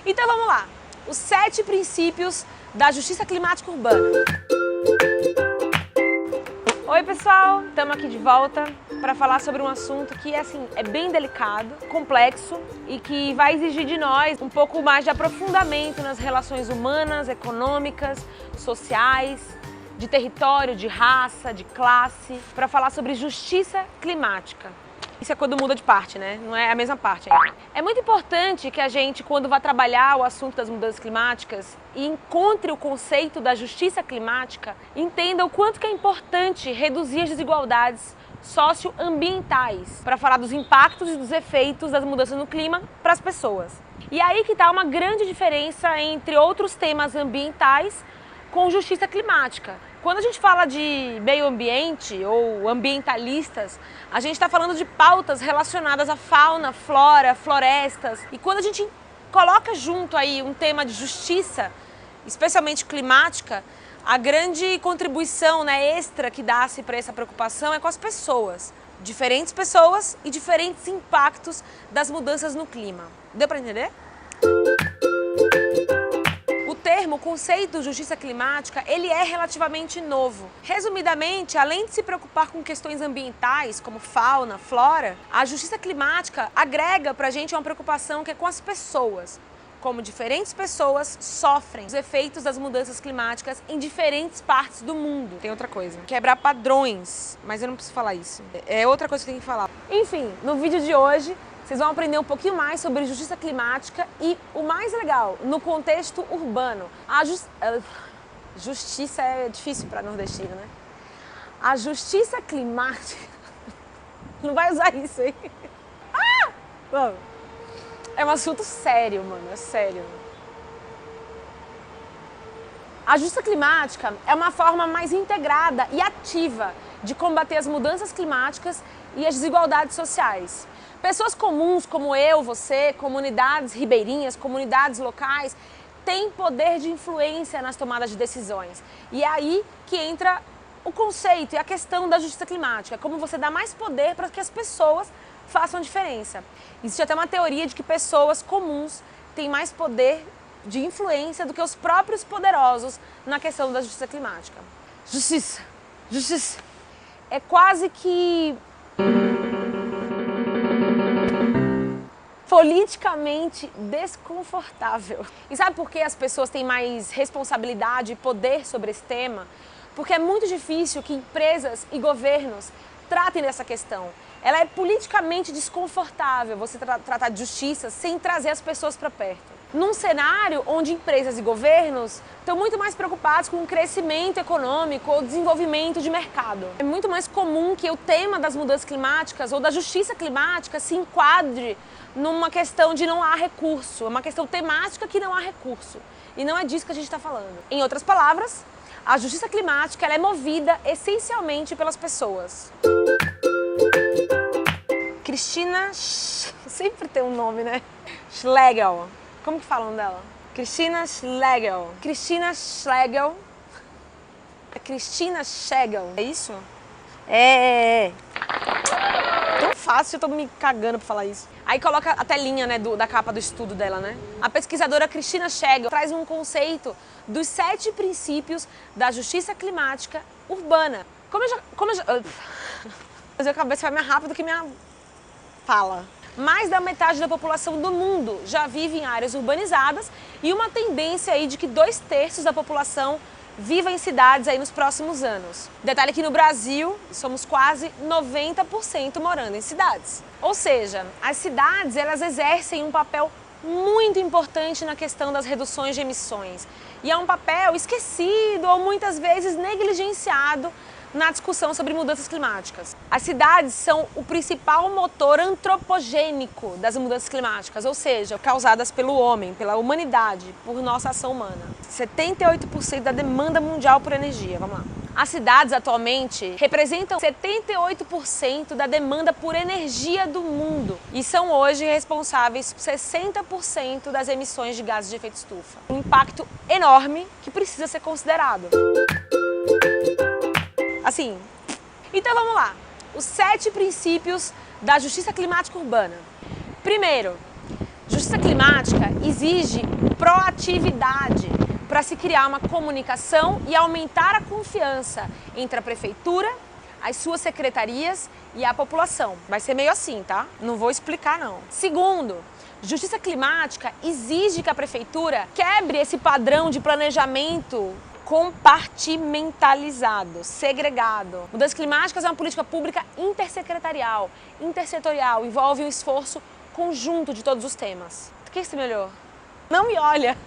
Então vamos lá, os 7 princípios da justiça climática urbana. Oi pessoal, estamos aqui de volta para falar sobre um assunto que é bem delicado, complexo e que vai exigir de nós um pouco mais de aprofundamento nas relações humanas, econômicas, sociais, de território, de raça, de classe, para falar sobre justiça climática. Isso é quando muda de parte, né? Não é a mesma parte ainda. É muito importante que a gente, quando vai trabalhar o assunto das mudanças climáticas e encontre o conceito da justiça climática, entenda o quanto que é importante reduzir as desigualdades socioambientais para falar dos impactos e dos efeitos das mudanças no clima para as pessoas. E aí que está uma grande diferença entre outros temas ambientais com justiça climática. Quando a gente fala de meio ambiente ou ambientalistas, a gente está falando de pautas relacionadas à fauna, flora, florestas. E quando a gente coloca junto aí um tema de justiça, especialmente climática, a grande contribuição, extra que dá-se para essa preocupação é com as pessoas. Diferentes pessoas e diferentes impactos das mudanças no clima. Deu para entender? O conceito de justiça climática, ele é relativamente novo. Resumidamente, além de se preocupar com questões ambientais, como fauna, flora, a justiça climática agrega pra gente uma preocupação que é com as pessoas. Como diferentes pessoas sofrem os efeitos das mudanças climáticas em diferentes partes do mundo. Tem outra coisa, quebrar padrões, mas eu não preciso falar isso. É outra coisa que eu tenho que falar. Enfim, no vídeo de hoje, vocês vão aprender um pouquinho mais sobre justiça climática e, o mais legal, no contexto urbano. Justiça é difícil para nordestino, né? A justiça climática... Não vai usar isso aí. Vamos. É um assunto sério, mano, é sério. A justiça climática é uma forma mais integrada e ativa de combater as mudanças climáticas e as desigualdades sociais. Pessoas comuns como eu, você, comunidades ribeirinhas, comunidades locais, têm poder de influência nas tomadas de decisões. E é aí que entra o conceito e a questão da justiça climática, como você dá mais poder para que as pessoas façam diferença. Existe até uma teoria de que pessoas comuns têm mais poder de influência do que os próprios poderosos na questão da justiça climática. Justiça. É quase que politicamente desconfortável. E sabe por que as pessoas têm mais responsabilidade e poder sobre esse tema? Porque é muito difícil que empresas e governos tratem dessa questão. Ela é politicamente desconfortável você tratar de justiça sem trazer as pessoas para perto. Num cenário onde empresas e governos estão muito mais preocupados com o crescimento econômico ou desenvolvimento de mercado. É muito mais comum que o tema das mudanças climáticas ou da justiça climática se enquadre numa questão de não há recurso, é uma questão temática que não há recurso. E não é disso que a gente está falando. Em outras palavras, a justiça climática ela é movida essencialmente pelas pessoas. Cristina... Sempre tem um nome, né? Schlegel. Como que falam dela? Cristina Schlegel. Cristina Schlegel. Cristina Schlegel. É isso? É. Tão fácil, eu tô me cagando pra falar isso. Aí coloca a telinha, da capa do estudo dela, né? A pesquisadora Cristina Schlegel traz um conceito dos 7 princípios da justiça climática urbana. Mas a cabeça vai mais rápido que minha fala. Mais da metade da população do mundo já vive em áreas urbanizadas e uma tendência aí de que 2/3 da população viva em cidades aí nos próximos anos. Detalhe que no Brasil somos quase 90% morando em cidades. Ou seja, as cidades elas exercem um papel muito importante na questão das reduções de emissões. E é um papel esquecido ou muitas vezes negligenciado na discussão sobre mudanças climáticas. As cidades são o principal motor antropogênico das mudanças climáticas, ou seja, causadas pelo homem, pela humanidade, por nossa ação humana. 78% da demanda mundial por energia, vamos lá. As cidades atualmente representam 78% da demanda por energia do mundo e são hoje responsáveis por 60% das emissões de gases de efeito estufa. Um impacto enorme que precisa ser considerado. Então vamos lá, os 7 princípios da justiça climática urbana. Primeiro, Justiça climática exige proatividade para se criar uma comunicação e aumentar a confiança entre a prefeitura, as suas secretarias e a população. Vai ser meio assim, tá? Não vou explicar, não. Segundo, justiça climática exige que a prefeitura quebre esse padrão de planejamento compartimentalizado, segregado. Mudanças climáticas é uma política pública intersecretarial, intersetorial, envolve um esforço conjunto de todos os temas. O que você me olhou? Não me olha!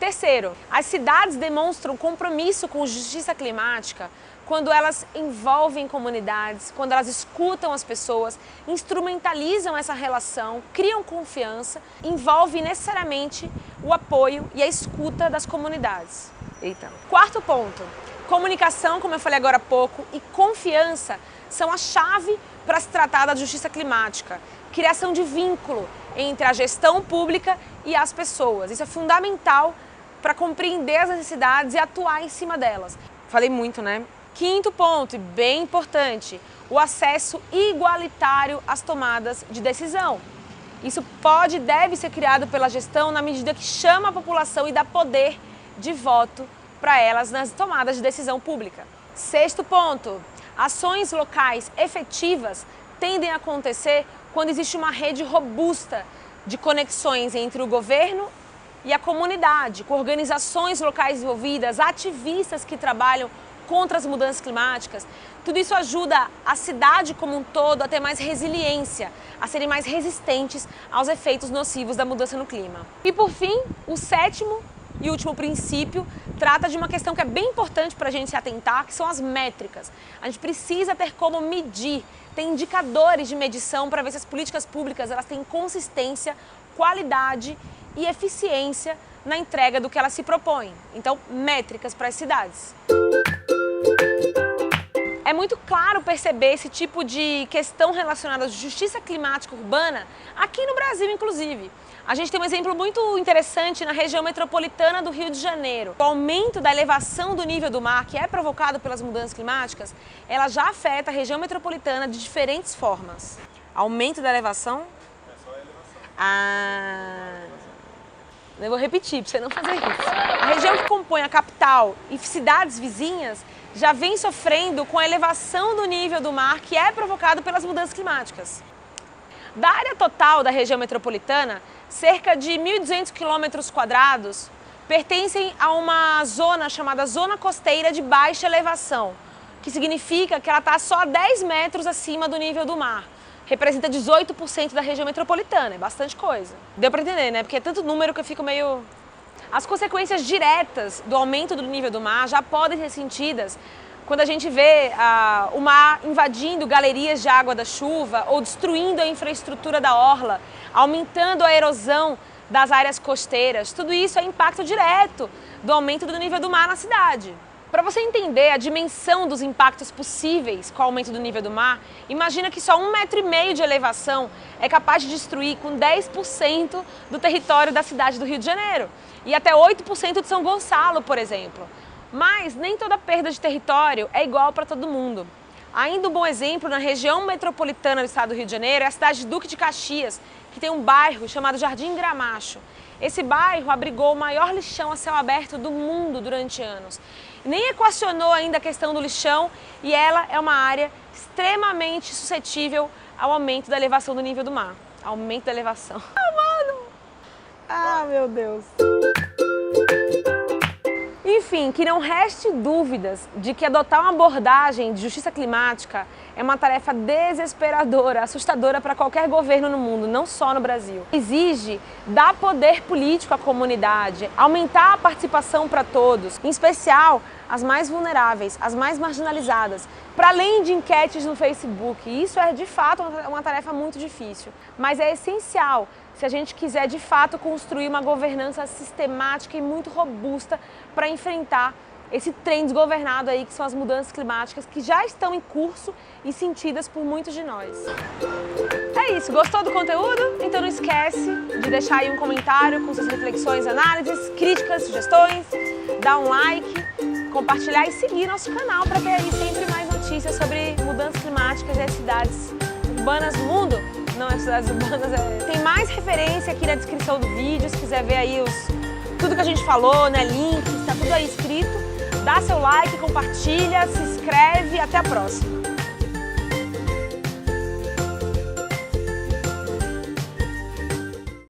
Terceiro, as cidades demonstram compromisso com justiça climática quando elas envolvem comunidades, quando elas escutam as pessoas, instrumentalizam essa relação, criam confiança, envolve necessariamente o apoio e a escuta das comunidades. Eita. Quarto ponto, comunicação, como eu falei agora há pouco, e confiança são a chave para se tratar da justiça climática. Criação de vínculo entre a gestão pública e as pessoas. Isso é fundamental para compreender as necessidades e atuar em cima delas. Falei muito, né? Quinto ponto, e bem importante, o acesso igualitário às tomadas de decisão. Isso pode e deve ser criado pela gestão na medida que chama a população e dá poder de voto para elas nas tomadas de decisão pública. Sexto ponto, ações locais efetivas tendem a acontecer quando existe uma rede robusta de conexões entre o governo e a comunidade, com organizações locais envolvidas, ativistas que trabalham contra as mudanças climáticas. Tudo isso ajuda a cidade como um todo a ter mais resiliência, a serem mais resistentes aos efeitos nocivos da mudança no clima. E por fim, o sétimo e último princípio trata de uma questão que é bem importante para a gente se atentar, que são as métricas. A gente precisa ter como medir, ter indicadores de medição para ver se as políticas públicas elas têm consistência, qualidade e eficiência na entrega do que elas se propõem. Então, métricas para as cidades. É muito claro perceber esse tipo de questão relacionada à justiça climática urbana aqui no Brasil, inclusive. A gente tem um exemplo muito interessante na região metropolitana do Rio de Janeiro. O aumento da elevação do nível do mar, que é provocado pelas mudanças climáticas, ela já afeta a região metropolitana de diferentes formas. Aumento da elevação? É só a elevação. Eu vou repetir para você não fazer isso. A região que compõe a capital e cidades vizinhas já vem sofrendo com a elevação do nível do mar que é provocado pelas mudanças climáticas. Da área total da região metropolitana, cerca de 1.200 km² pertencem a uma zona chamada Zona Costeira de Baixa Elevação, que significa que ela está só a 10 metros acima do nível do mar. Representa 18% da região metropolitana, é bastante coisa. Deu para entender, né? Porque é tanto número que eu fico meio... As consequências diretas do aumento do nível do mar já podem ser sentidas quando a gente vê o mar invadindo galerias de água da chuva ou destruindo a infraestrutura da orla, aumentando a erosão das áreas costeiras. Tudo isso é impacto direto do aumento do nível do mar na cidade. Para você entender a dimensão dos impactos possíveis com o aumento do nível do mar, imagina que só 1,5 metro de elevação é capaz de destruir com 10% do território da cidade do Rio de Janeiro e até 8% de São Gonçalo, por exemplo. Mas nem toda perda de território é igual para todo mundo. Ainda um bom exemplo na região metropolitana do estado do Rio de Janeiro é a cidade de Duque de Caxias, que tem um bairro chamado Jardim Gramacho. Esse bairro abrigou o maior lixão a céu aberto do mundo durante anos. Nem equacionou ainda a questão do lixão e ela é uma área extremamente suscetível ao aumento da elevação do nível do mar. Aumento da elevação. Mano! Meu Deus! Enfim, que não reste dúvidas de que adotar uma abordagem de justiça climática é uma tarefa desesperadora, assustadora para qualquer governo no mundo, não só no Brasil. Exige dar poder político à comunidade, aumentar a participação para todos, em especial as mais vulneráveis, as mais marginalizadas, para além de enquetes no Facebook. Isso é, de fato, uma tarefa muito difícil, mas é essencial se a gente quiser, de fato, construir uma governança sistemática e muito robusta para enfrentar esse trem desgovernado aí, que são as mudanças climáticas, que já estão em curso e sentidas por muitos de nós. É isso, gostou do conteúdo? Então não esquece de deixar aí um comentário com suas reflexões, análises, críticas, sugestões, dar um like, compartilhar e seguir nosso canal para ter aí sempre mais notícias sobre mudanças climáticas e as cidades urbanas do mundo. não é Cidades Urbanas, Tem mais referência aqui na descrição do vídeo, se quiser ver aí tudo que a gente falou, né, links, tá tudo aí escrito. Dá seu like, compartilha, se inscreve e até a próxima.